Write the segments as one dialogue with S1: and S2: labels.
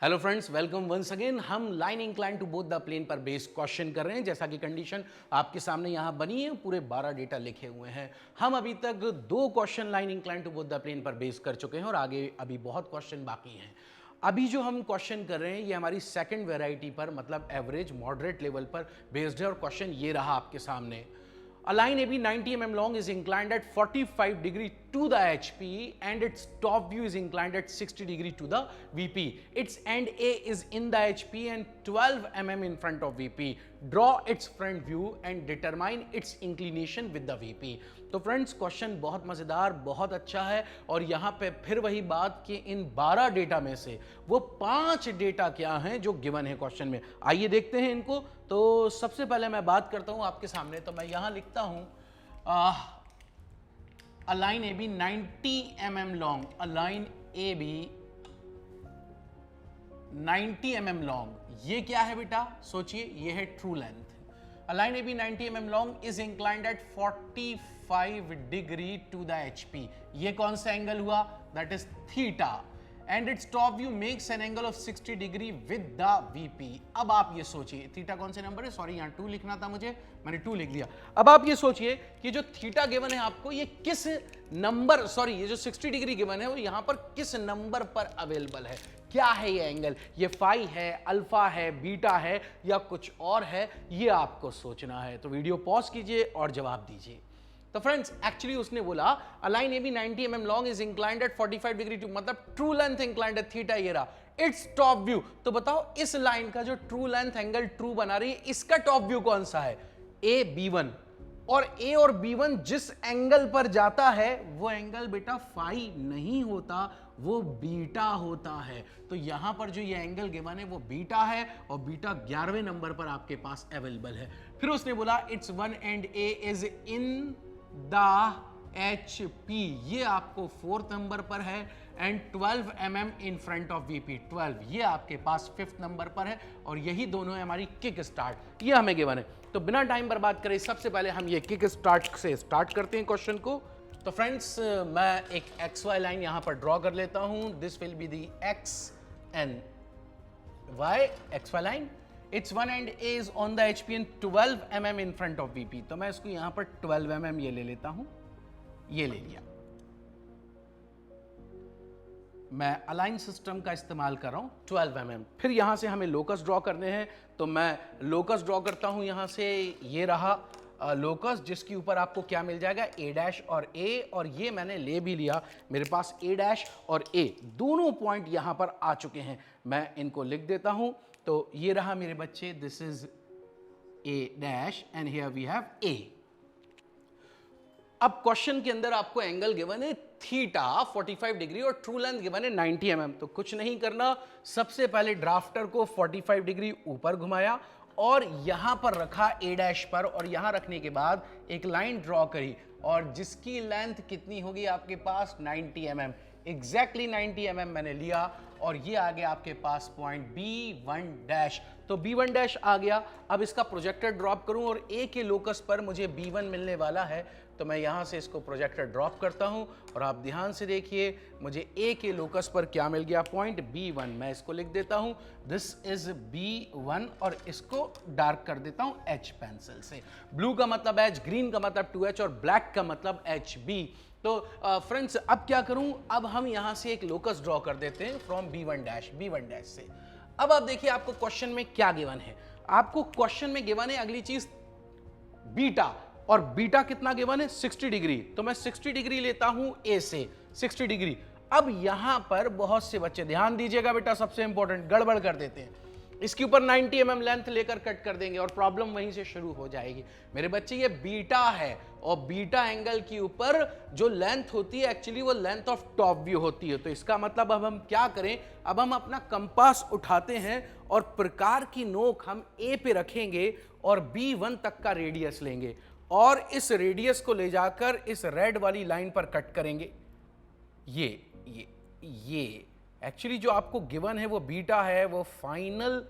S1: Hello friends, welcome once again. हम line incline to both the plane पर based question कर रहे हैं। जैसा कि कंडीशन आपके सामने यहाँ बनी है, पूरे 12 डेटा लिखे हुए हैं। हम अभी तक 2 question line incline to both the plane पर बेस्ड कर चुके हैं और आगे अभी बहुत क्वेश्चन बाकी हैं। अभी जो हम क्वेश्चन कर रहे हैं ये हमारी सेकंड वैरायटी पर, मतलब एवरेज मॉडरेट लेवल पर बेस्ड है और क्वेश्चन ये रहा आपके सामने। A line AB 90 mm long is inclined at 45 degree to the HP and its top view is inclined at 60 degree to the VP. Its end A is in the HP and 12 mm in front of VP. Draw its front view and determine its inclination with the VP. तो friends, question बहुत मजेदार, बहुत अच्छा है और यहाँ पे फिर वही बात कि इन 12 डेटा में से वो 5 डेटा क्या हैं जो गिवन है क्वेश्चन में। आइए देखते हैं इनको। तो सबसे पहले मैं बात करता हूं आपके सामने, तो मैं यहां लिखता हूं a line A B 90 mm long, a line A B 90 mm long. ये क्या है बेटा? सोचिए, ये है true length. A line AB 90 mm long is inclined at 45 degree to the HP. ये कौन सा एंगल हुआ? That is theta. And its top view makes an angle of 60 degree with the VP. अब आप ये सोचिए, थीटा कौन से नंबर है? सॉरी, यहाँ 2 लिखना था मुझे, मैंने 2 लिख लिया। अब आप ये सोचिए कि जो थीटा गिवन है आपको, ये किस नंबर, सॉरी, ये जो 60 डिग्री गिवन है वो यहाँ पर किस नंबर पर अवेलेबल है? क्या है ये एंगल? ये फाई है, अल्फा है, बीटा है या कुछ और है? ये आपको सोचना है। तो वीडियो पॉज कीजिए और जवाब दीजिए। तो फ्रेंड्स, एक्चुअली उसने बोला a line A B 90 mm long is inclined at 45 degree to, मतलब true length inclined at theta, ये रहा इट्स टॉप व्यू। तो बताओ, इस लाइन का जो ट्रू लेंथ एंगल ट्रू बना रही है, इसका टॉप व्यू कौन सा है? A B one. और ए और बी वन जिस एंगल पर जाता है वो एंगल बेटा फाई नहीं होता, वो बीटा होता है। तो यहां पर जो ये एंगल गिवन है वो बीटा है और बीटा 11वें नंबर पर आपके पास अवेलेबल है। फिर उसने बोला it's one and A is in the HP, ये आपको 4th नंबर पर है and 12 mm in front of VP, 12 ये आपके पास 5th नंबर पर है और यही दोनों है हमारी किक स्टार्ट, ये हमें गिवन है। तो बिना टाइम बर्बाद करे सबसे पहले हम ये किक स्टार्ट से स्टार्ट करते हैं क्वेश्चन को। तो फ्रेंड्स, मैं एक XY लाइन यहां पर ड्रॉ कर लेता हूं। This will be the X and Y XY line. Its one end A is on the HP and 12 mm in front of VP. तो मैं इसको यहां पर 12 mm ये ले लेता हूं, ये ले लिया। मैं अलाइन सिस्टम का इस्तेमाल कर रहा हूं 12 mm। फिर यहां से हमें लोकस ड्रॉ करने हैं, तो मैं लोकस ड्रॉ करता हूं यहां से। ये रहा लोकस, जिसके ऊपर आपको क्या मिल जाएगा? A डैश और A, और ये मैंने ले भी लिया। मेरे पास A डैश और A दोनों पॉइंट यहां पर आ चुके हैं। मैं इनको लिख देता हूं। तो ये रहा मेरे बच्चे, this is A dash and here we have A। अब क्वेश्चन के अंदर आपको एंगल गिवन है थीटा 45 डिग्री और ट्रू लेंथ गिवन है 90 mm। तो कुछ नहीं करना, सबसे पहले ड्राफ्टर को 45 डिग्री ऊपर घुमाया और यहां पर रखा A डैश पर, और यहां रखने के बाद एक लाइन ड्रॉ करी और जिसकी लेंथ कितनी होगी आपके पास? 90 mm। एग्जैक्टली 90 mm मैंने लिया और ये आ गया आपके पास पॉइंट B1 डैश। तो B1 डैश आ गया। अब इसका प्रोजेक्टर ड्रॉप करूं और A के लोकस पर मुझे B1 मिलने वाला है, तो मैं यहां से इसको प्रोजेक्टर ड्रॉप करता हूं और आप ध्यान से देखिए, मुझे A के लोकस पर क्या मिल गया? Point B1। मैं इसको लिख देता हूं, दिस इज B1 और इसको डार्क कर देता हूं H पेंसिल से। ब्लू का मतलब H, ग्रीन का मतलब 2H और ब्लैक का मतलब HB। तो फ्रेंड्स, अब क्या करूं? अब हम यहां से एक लोकस ड्रॉ कर देते हैं फ्रॉम B1 डैश से। अब आप देखिए आपको क्वेश्चन में क्या गिवन है। आपको क्वेश्चन में गिवन है अगली चीज बीटा, और बीटा कितना गिवन है? 60 डिग्री। तो मैं 60 डिग्री लेता हूं A से, 60 डिग्री। अब यहां पर बहुत से बच्चे ध्यान दीजिएगा बेटा, सबसे इंपॉर्टेंट, गड़बड़ कर देते हैं। इसके ऊपर 90 mm लेंथ लेकर कट कर देंगे और प्रॉब्लम वहीं से शुरू हो जाएगी। मेरे बच्चे, ये बीटा है और बीटा एंगल के ऊपर जो लेंथ होती है एक्चुअली वो लेंथ ऑफ टॉप व्यू होती है। तो इसका मतलब अब हम क्या करें? अब हम अपना कंपास उठाते हैं और प्रकार की नोक हम A पे रखेंगे और B1 तक का रेडियस लेंगे और इस रेडियस को ले जाकर इस रेड वाली लाइन पर कट करेंगे। ये एक्चुअली जो आपको गिवन है वो बीटा है, वो फाइनल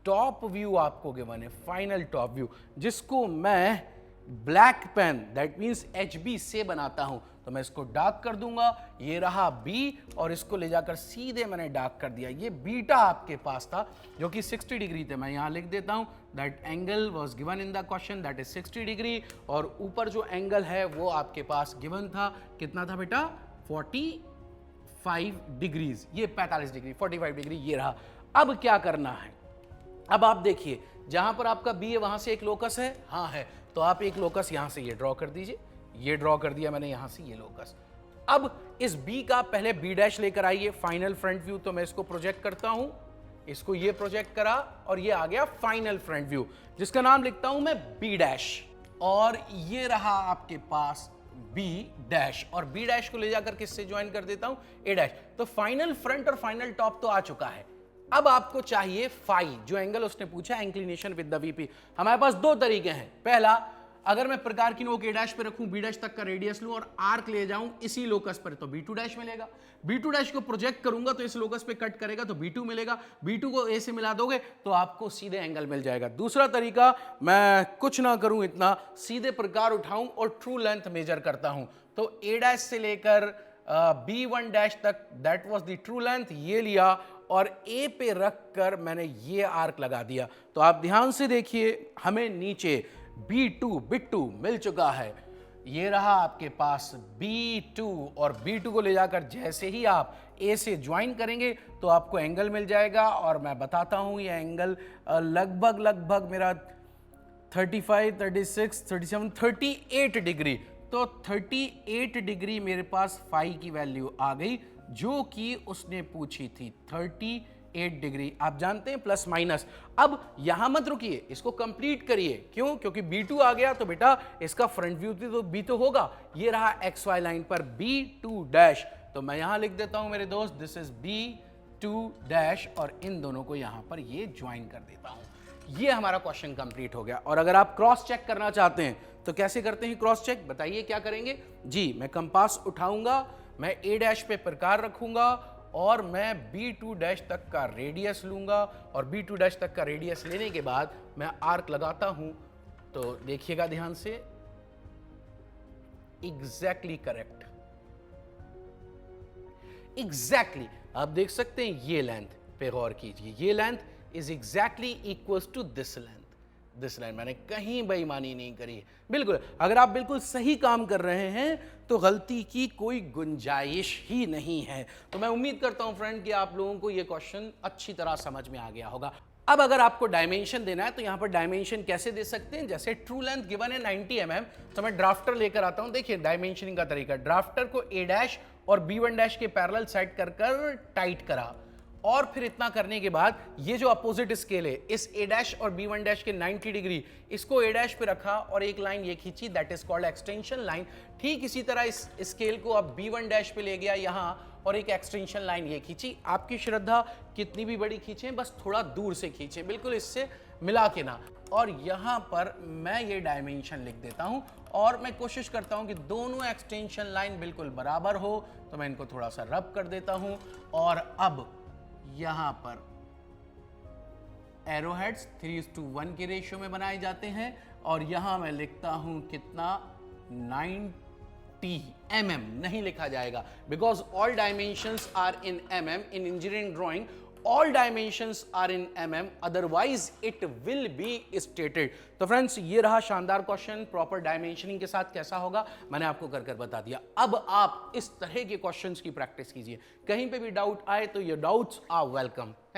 S1: टॉप व्यू आपको गिवन है, फाइनल टॉप व्यू, जिसको मैं black pen, that means HB से बनाता हूं, तो मैं इसको डार्क कर दूंगा, ये रहा B, और इसको ले जाकर सीधे मैंने डार्क कर दिया। ये बीटा आपके पास था जो कि 60 डिग्री थे, मैं यहां लिख देता हूं that angle was given in the question that is 60 degree, और ऊपर जो एंगल है वो आपके पास गिवन था, कितना था बेटा 45 डिग्रीज, ये 45 डिग्री 45 डिग्री ये रहा। अब क्या करना है, अब आप देखिए जहां पर आपका B है वहां से एक लोकस है, हाँ है, तो आप एक लोकस यहां से ये ड्रॉ कर दीजिए, ये ड्रॉ कर दिया मैंने यहां से ये लोकस। अब इस B का पहले B' लेकर आइए, फाइनल फ्रंट व्यू, तो मैं इसको प्रोजेक्ट करता हूं, इसको ये प्रोजेक्ट करा और ये आ गया फाइनल फ्रंट व्यू, जिसका नाम लिखता हूं मैं B', और ये रहा आपके पास B', और B' को ले जाकर किससे ज्वाइन कर देता हूं A'। तो फाइनल फ्रंट और फाइनल टॉप तो आ चुका है। अब आपको चाहिए फाई, जो एंगल उसने पूछा इंक्लिनेशन विद द VP। हमारे पास दो तरीके हैं, पहला अगर मैं प्रकार की नोक A' पे रखूं, B' तक का रेडियस लूं और आर्क ले जाऊं इसी लोकस पर, तो B2' मिलेगा। B2' को प्रोजेक्ट करूंगा तो इस लोकस पे कट करेगा तो B2 मिलेगा, B2 को A से मिला दोगे तो आपको सीधे एंगल मिल जाएगा। दूसरा तरीका, मैं कुछ ना करूं इतना, सीधे प्रकार उठाऊं और ट्रू लेंथ मेजर करता हूं, तो A' से लेकर B1' तक that was the true length, ये लिया और A पे रख कर मैंने ये आर्क लगा दिया। तो आप ध्यान से देखिए, हमें नीचे B2 मिल चुका है, ये रहा आपके पास B2, और B2 को ले जाकर जैसे ही आप A से ज्वाइन करेंगे तो आपको एंगल मिल जाएगा, और मैं बताता हूं ये एंगल लगभग मेरा 35, 36, 37, 38 डिग्री, तो 38 डिग्री मेरे पास फाई की वैल्यू आ गई जो कि उसने पूछी थी 38 डिग्री। आप जानते हैं प्लस माइनस। अब यहां मत रुकिए, इसको कंप्लीट करिए, क्यों? क्योंकि B2 आ गया तो बेटा इसका फ्रंट व्यू तो B तो होगा। ये रहा XY लाइन पर B2', तो मैं यहां लिख देता हूं मेरे दोस्त दिस इज B2', और इन दोनों को यहां पर ये ज्वाइन कर देता हूं। ये हमारा क्वेश्चन कंप्लीट हो गया। और अगर आप क्रॉस चेक करना चाहते हैं तो कैसे करते हैं क्रॉस चेक, बताइए क्या करेंगे जी। मैं कंपास उठाऊंगा, मैं A' पे प्रकार रखूंगा और मैं B2' तक का रेडियस लूंगा, और B2' तक का रेडियस लेने के बाद मैं आर्क लगाता हूं, तो देखिएगा ध्यान से, एग्जैक्टली करेक्ट, एग्जैक्टली आप देख सकते हैं ये लेंथ पे गौर कीजिए, ये length is exactly equals to this length. This line मैंने कहीं बेईमानी नहीं करी, बिल्कुल। अगर आप बिल्कुल सही काम कर रहे हैं तो गलती की कोई गुंजाइश ही नहीं है। तो मैं उम्मीद करता हूं फ्रेंड कि आप लोगों को यह क्वेश्चन अच्छी तरह समझ में आ गया होगा। अब अगर आपको डायमेंशन देना है तो यहां पर डायमेंशन कैसे दे सकते हैं, जैसे ट्रू लेंथ गिवन है 90 mm, तो मैं ड्राफ्टर लेकर आता हूं। देखिए डायमेंशनिंग का तरीका, ड्राफ्टर को A' और B1' के पैरेलल सेट कर कर टाइट करा, और फिर इतना करने के बाद ये जो अपोजिट स्केल है इस A' और B1' के 90 डिग्री, इसको A' पे रखा और एक लाइन ये खींची, that is called extension line. ठीक इसी तरह इस स्केल को अब B1' पे ले गया यहां और एक एक्सटेंशन लाइन ये खींची। आपकी श्रद्धा कितनी भी बड़ी खींचे, बस थोड़ा दूर से खींचे, बिल्कुल इससे मिला के ना। और यहां पर मैं ये डायमेंशन लिख देता हूं और मैं कोशिश करता हूं कि दोनों एक्सटेंशन लाइन बिल्कुल बराबर हो, तो मैं इनको थोड़ा सा रब कर देता हूं। और अब यहां पर एरो हेड्स 3:1 के रेशियो में बनाए जाते हैं, और यहां मैं लिखता हूं कितना 90 mm नहीं लिखा जाएगा, because all dimensions are in mm in engineering drawing, all dimensions are in mm, otherwise it will be stated. तो फ्रेंड्स ये रहा शानदार क्वेश्चन, प्रॉपर डायमेंशनिंग के साथ कैसा होगा मैंने आपको कर कर बता दिया। अब आप इस तरह के क्वेश्चंस की प्रैक्टिस कीजिए, कहीं पे भी डाउट आए तो ये डाउट्स आर वेलकम।